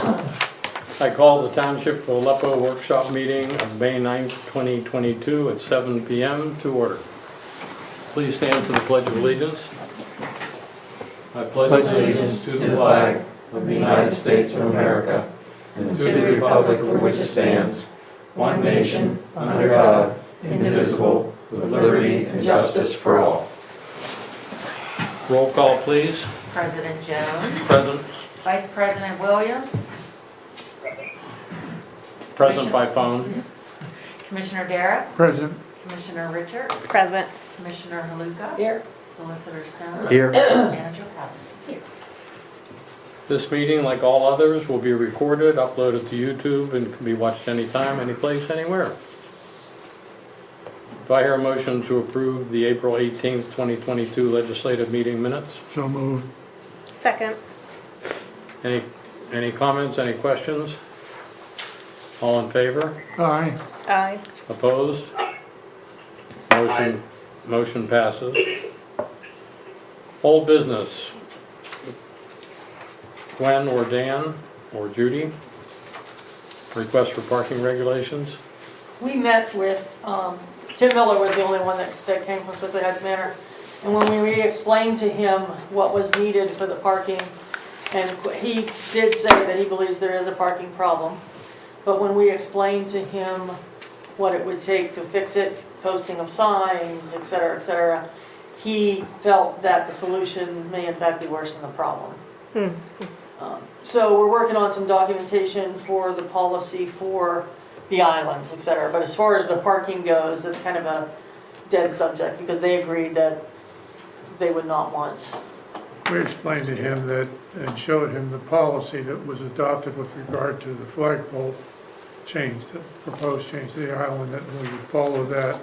I call the Township of Aleppo Workshop Meeting of May 9th, 2022 at 7 p.m. to order. Please stand for the Pledge of Allegiance. I pledge allegiance to the flag of the United States of America and to the republic for which it stands, one nation, under God, indivisible, with liberty and justice for all. Roll call, please. President Jones. Present. Vice President Williams. Present by phone. Commissioner Garrett. Present. Commissioner Richard. Present. Commissioner Haluka. Here. Solicitor Stone. Here. Manager Patterson. Here. This meeting, like all others, will be recorded, uploaded to YouTube, and can be watched anytime, any place, anywhere. Do I hear a motion to approve the April 18th, 2022 legislative meeting minutes? So moved. Second. Any comments, any questions? All in favor? Aye. Aye. Opposed? Motion passes. Old business. Gwen or Dan or Judy? Request for parking regulations? We met with, Tim Miller was the only one that came from Swiftly Heights Manor. And when we explained to him what was needed for the parking, and he did say that he believes there is a parking problem. But when we explained to him what it would take to fix it, posting of signs, et cetera, he felt that the solution may in fact be worse than the problem. So we're working on some documentation for the policy for the islands, et cetera. But as far as the parking goes, that's kind of a dead subject because they agreed that they would not want. We explained to him that and showed him the policy that was adopted with regard to the flagpole change, the proposed change to the island, that we would follow that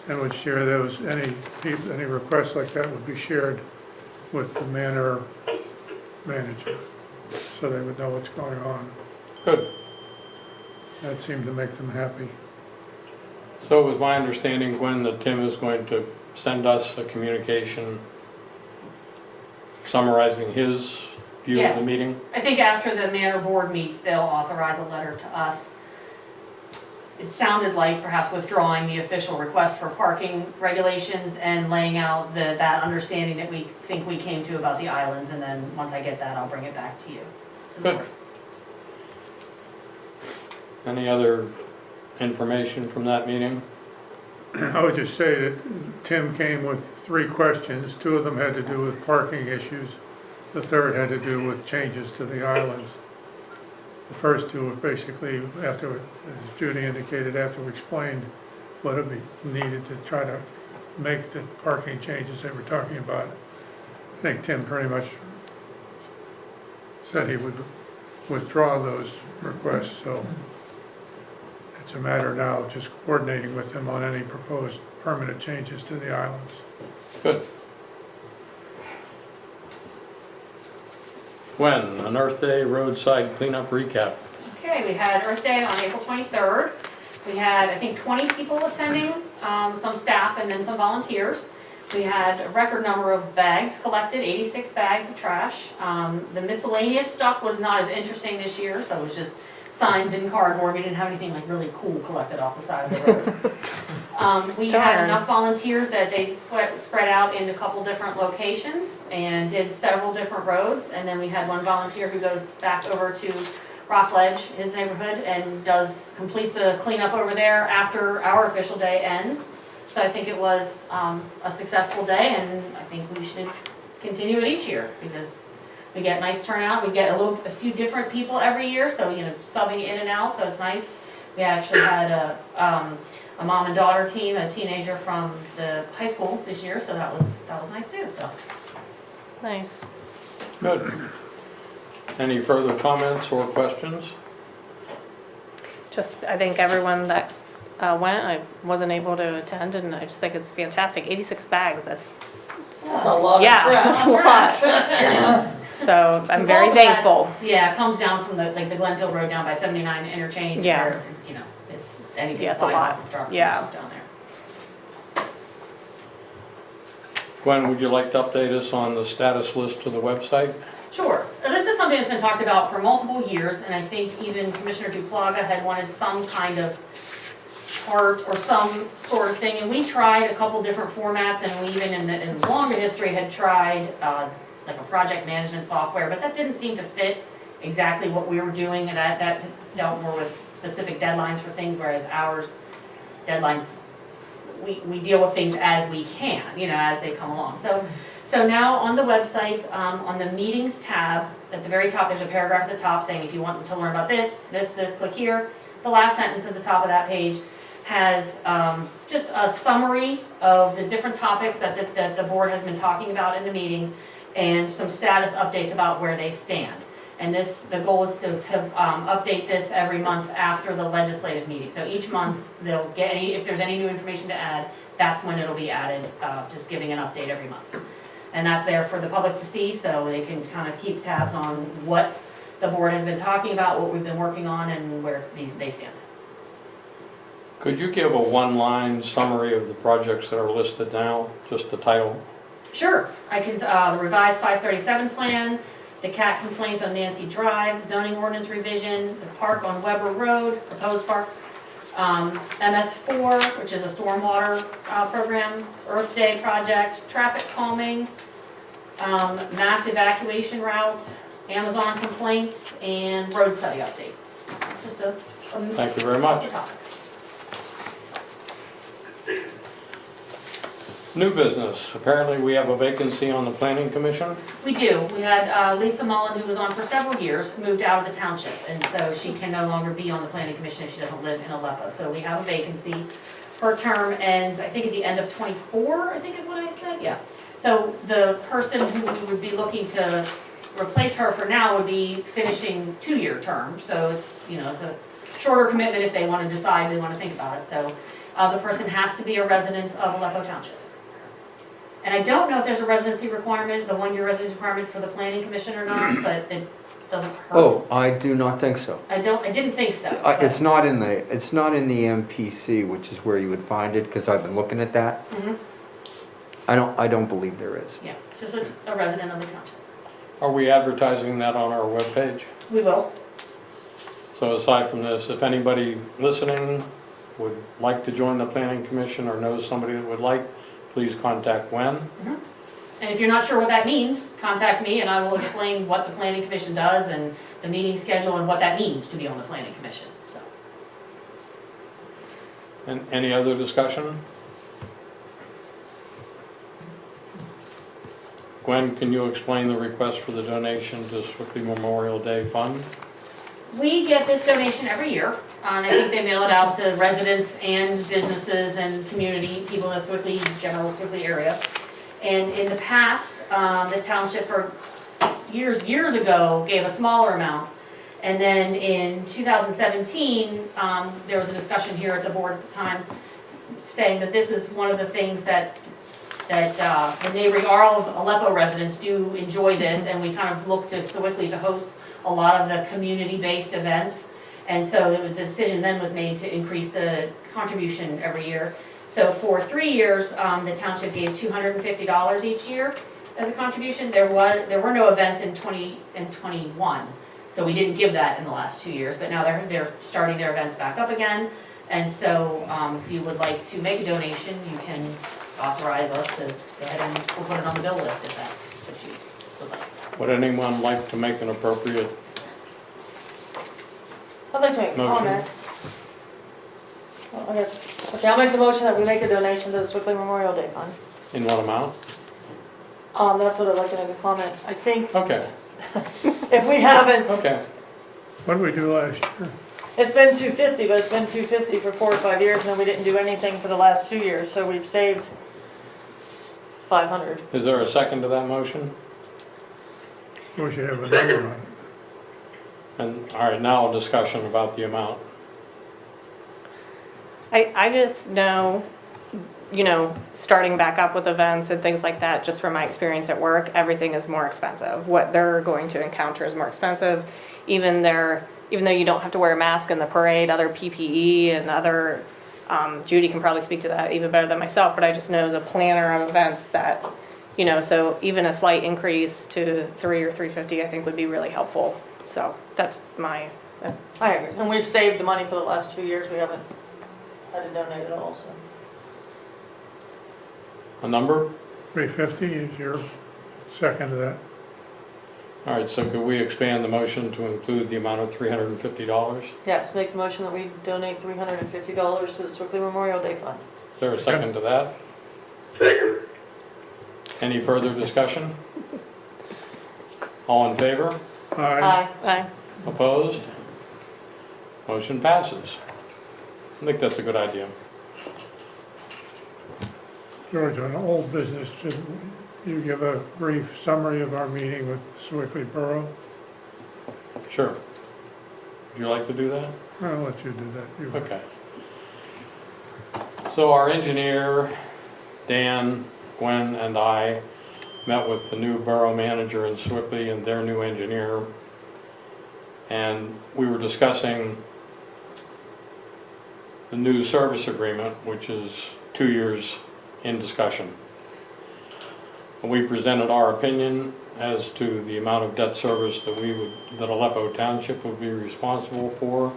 and would share those, any requests like that would be shared with the manor manager, so they would know what's going on. Good. That seemed to make them happy. So it was my understanding, Gwen, that Tim is going to send us a communication summarizing his view of the Yes. meeting? I think after the manor board meets, they'll authorize a letter to us. It sounded like perhaps withdrawing the official request for parking regulations and laying out that understanding that we think we came to about the islands, and then once I get that, I'll bring it back to you. to the Good. board. Any other information from that meeting? I would just say that Tim came with 3 questions. 2 of them had to do with parking issues. The third had to do with changes to the islands. The first 2 were basically, after, as Judy indicated, after we explained what would be needed to try to make the parking changes they were talking about. I think Tim pretty much said he would withdraw those requests, so it's a matter now of just coordinating with him on any proposed permanent changes to the islands. Good. Gwen, an Earth Day roadside cleanup recap. Okay, we had Earth Day on April 23rd. We had, I think, 20 people attending, some staff and then some volunteers. We had a record number of bags collected, 86 bags of trash. The miscellaneous stuff was not as interesting this year, so it was just signs and cardboard. We didn't have anything like really cool collected off the side of the road. We had Darn. enough volunteers that they spread out in a couple different locations and did several different roads. And then we had one volunteer who goes back over to Rock Ledge, his neighborhood, and completes a cleanup over there after our official day ends. So I think it was a successful day, and I think we should continue it each year because we get nice turnout. We get a few different people every year, so subbing in and out, so it's nice. We actually had a mom and daughter team, a teenager from the high school this year, so that was nice too. So Nice. Good. Any further comments or questions? Just, I think everyone that went, I wasn't able to attend, and I just think it's fantastic. 86 bags, that's That's a lot yeah, of trash. that's a lot. So I'm very All of that- thankful. Yeah, it comes down from the Glenfield Road down by 79 interchange. Yeah. Where, it's anything Yeah, it's a flying lot. off of trucks Yeah. and stuff down there. Gwen, would you like to update us on the status list to the website? Sure. This is something something that's been talked about for multiple years, and I think even Commissioner Duplaga had wanted some kind of chart or some sort of thing, and we tried a couple different formats, and we even in the longer history had tried like a project management software, but that didn't seem to fit exactly what we were doing, and that dealt more with specific deadlines for things, whereas ours, deadlines, we deal with things as we can, you know, as they come along. So now on the website, on the meetings tab, at the very top, there's a paragraph at the top saying if you want to learn about this, click here. The last sentence at the top of that page has just a summary of the different topics that the board has been talking about in the meetings and some status updates about where they stand. And the goal is to update this every month after the legislative meeting. So each month, they'll get if there's any new information to add, that's when it'll be added, just giving an update every month. And that's there for the public to see, so they can kind of keep tabs on what the board has been talking about, what we've been working on, and where they stand. Could you give a one-line summary of the projects that are listed now, just the title? Sure, I can, the revised 537 plan, the cat complaint on Nancy Drive, zoning ordinance revision, the park on Weber Road, proposed park, MS4, which is a stormwater program, Earth Day project, traffic calming, mass evacuation route, Amazon complaints, and road study update. Just a Thank you very much. topics. New business. Apparently we have a vacancy on the planning commission. We do. We had Lisa Mullen, who was on for several years, moved out of the township, and so she can no longer be on the planning commission if she doesn't live in Aleppo. So we have a vacancy. Her term ends, I think, at the end of '24, I think is what I said, yeah. So the person who we would be looking to replace her for now would be finishing 2-year term. So it's, you know, it's a shorter commitment if they want to decide, they want to think about it. So the person has to be a resident of Aleppo Township. And I don't know if there's a residency requirement, the 1-year residency requirement for the planning commission or not, but it doesn't hurt. Oh, I do not think so. I didn't think so. It's not in the MPC, which is where you would find it, because I've been looking at that. Mhm. I don't believe there is. Yeah, it's just a resident of the township. Are we advertising that on our webpage? We will. So aside from this, if anybody listening would like to join the planning commission or knows somebody that would like, please contact Gwen. And if you're not sure what that means, contact me and I will explain what the planning commission does and the meeting schedule and what that means to be on the planning commission, so. And any other discussion? Gwen, can you explain the request for the donation to Swickley Memorial Day Fund? We get this donation every year, and I think they mail it out to residents and businesses and community, people in the general Swickley area. And in the past, the township for years ago gave a smaller amount. And then in 2017, there was a discussion here at the board at the time saying that this is one of the things that the neighboring Aleppo residents do enjoy this, and we kind of look to Swickley to host a lot of the community-based events. And so the decision then was made to increase the contribution every year. So for 3 years, the township gave $250 each year as a contribution. There were no events in 20 and 21, so we didn't give that in the last 2 years, but now they're starting their events back up again. And so if you would like to make a donation, you can authorize us to go ahead and we'll put it on the bill list if that's what you would like. Would anyone like to make an appropriate I'd like to make a motion? comment. Well, I guess, okay, I'll make the motion that we make a donation to the Swickley Memorial Day Fund. In what amount? That's what I'd like to make a comment. I think Okay, if we haven't, okay. What did we do last year? it's been $250, but it's been $250 for 4 or 5 years, and then we didn't do anything for the last 2 years, so we've saved $500. Is there a second to that motion? We should have a number on it. And, all right, now a discussion about the amount. I just know, you know, starting back up with events and things like that, just from my experience at work, everything is more expensive. What they're going to encounter is more expensive. Even though you don't have to wear a mask in the parade, other PPE and other, Judy can probably speak to that even better than myself, but I just know as a planner of events that, You know, so even a slight increase to 3 or 350, I think would be really helpful. So that's my, I agree, and we've saved the money for the last 2 years, we haven't had to donate at all, so. A number? 350 is your second to that. All right, so could we expand the motion to include the amount of $350? Yes, make the motion that we donate $350 to the Swickley Memorial Day Fund. Is there a second to that? Second. Any further discussion? All in favor? Aye. I, Opposed? Motion passes. I think that's a good idea. George, on old business, should you give a brief summary of our meeting with Swickley Borough? Sure. Would you like to do that? I'll let you do that. You- Okay. So our engineer, Dan, Gwen, and I met with the new borough manager in Swickley and their new engineer. And we were discussing the new service agreement, which is 2 years in discussion. And we presented our opinion as to the amount of debt service that Aleppo Township would be responsible for.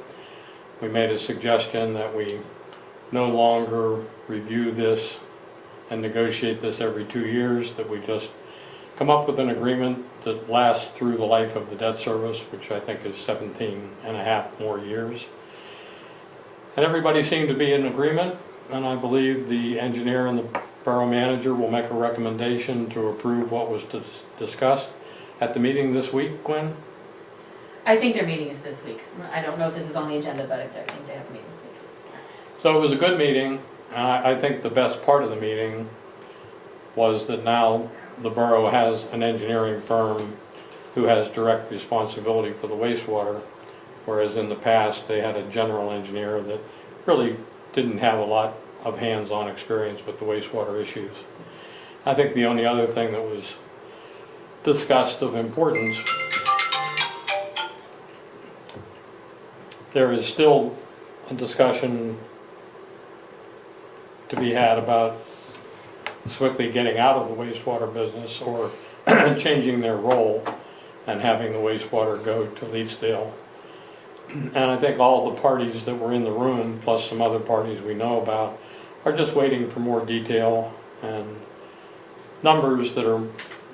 We made a suggestion that we no longer review this and negotiate this every 2 years, that we just come up with an agreement that lasts through the life of the debt service, which I think is 17 and a half more years. And everybody seemed to be in agreement, and I believe the engineer and the borough manager will make a recommendation to approve what was discussed at the meeting this week, Gwen? I think their meeting is this week. I don't know if this is on the agenda, but I think they have a meeting this week. So it was a good meeting. I think the best part of the meeting was that now the borough has an engineering firm who has direct responsibility for the wastewater, whereas in the past they had a general engineer that really didn't have a lot of hands-on experience with the wastewater issues. I think the only other thing that was discussed of importance, there is still a discussion to be had about Swickley getting out of the wastewater business or changing their role and having the wastewater go to Leedsdale. And I think all the parties that were in the room, plus some other parties we know about, are just waiting for more detail and numbers that are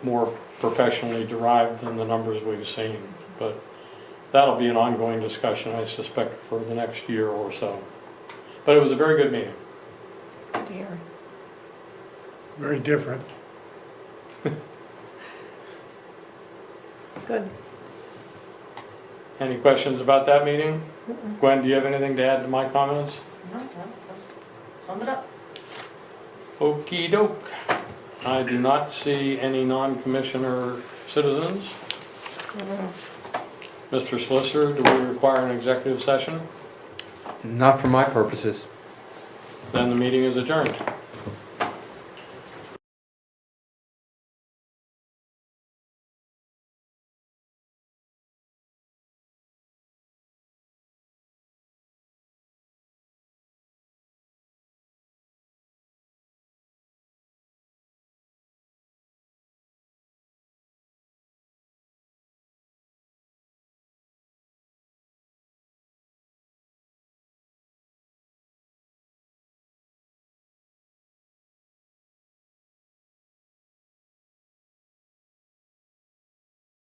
more professionally derived than the numbers we've seen. But that'll be an ongoing discussion, I suspect, for the next year or so. But it was a very good meeting. it's good to hear. Very different. Good. Any questions about that meeting? Gwen, do you have anything to add to my comments? No, sum it up. Okey doke. I do not see any non-commissioner citizens. Mr. Solicitor, do we require an executive session? Not for my purposes. Then the meeting is adjourned.